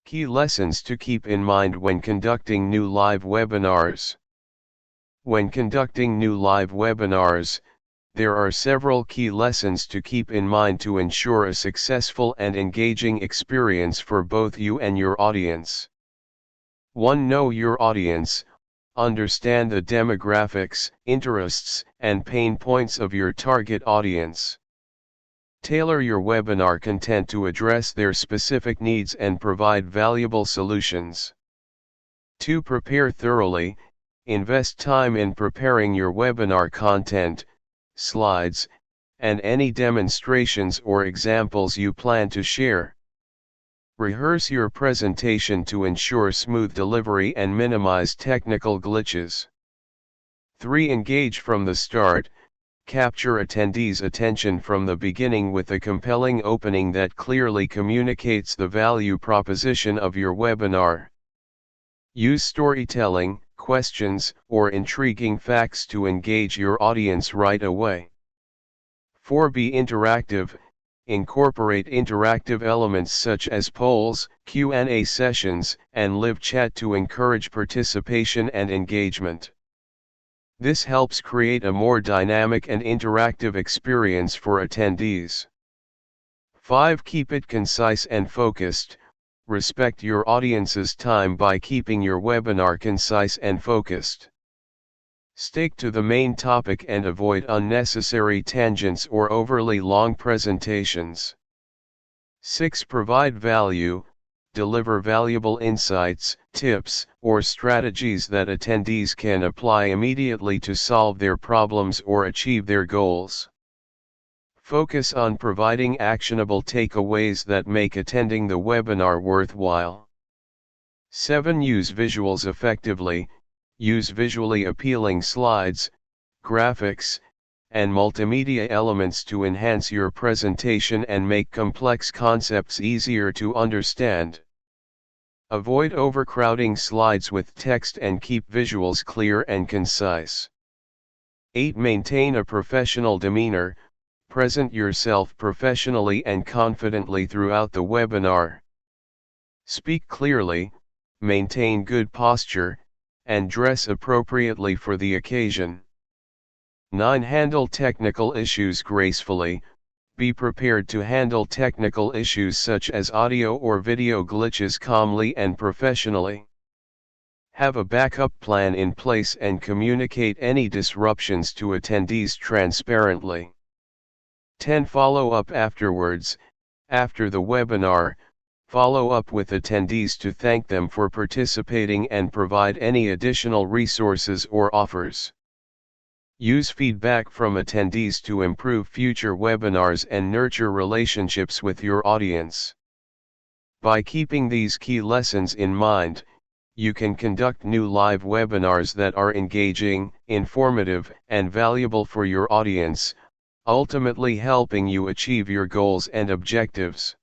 Key lessons to keep in mind when conducting new live webinars. When conducting new live webinars, there are several key lessons to keep in mind to ensure a successful and engaging experience for both you and your audience. 1. Know your audience. Understand the demographics, interests, and pain points of your target audience. Tailor your webinar content to address their specific needs and provide valuable solutions. 2. Prepare thoroughly. Invest time in preparing your webinar content, slides, and any demonstrations or examples you plan to share. Rehearse your presentation to ensure smooth delivery and minimize technical glitches. 3. Engage from the start. Capture attendees' attention from the beginning with a compelling opening that clearly communicates the value proposition of your webinar. Use storytelling, questions, or intriguing facts to engage your audience right away. 4. Be interactive. Incorporate interactive elements such as polls, Q&A sessions, and live chat to encourage participation and engagement. This helps create a more dynamic and interactive experience for attendees. 5. Keep it concise and focused. Respect your audience's time by keeping your webinar concise and focused. Stick to the main topic and avoid unnecessary tangents or overly long presentations. 6. Provide value. Deliver valuable insights, tips, or strategies that attendees can apply immediately to solve their problems or achieve their goals. Focus on providing actionable takeaways that make attending the webinar worthwhile. 7. Use visuals effectively. Use visually appealing slides, graphics, and multimedia elements to enhance your presentation and make complex concepts easier to understand. Avoid overcrowding slides with text and keep visuals clear and concise. 8. Maintain a professional demeanor. Present yourself professionally and confidently throughout the webinar. Speak clearly, maintain good posture, and dress appropriately for the occasion. 9. Handle technical issues gracefully. Be prepared to handle technical issues such as audio or video glitches calmly and professionally. Have a backup plan in place and communicate any disruptions to attendees transparently. 10. Follow up afterwards. After the webinar, follow up with attendees to thank them for participating and provide any additional resources or offers. Use feedback from attendees to improve future webinars and nurture relationships with your audience. By keeping these key lessons in mind, you can conduct new live webinars that are engaging, informative, and valuable for your audience, ultimately helping you achieve your goals and objectives.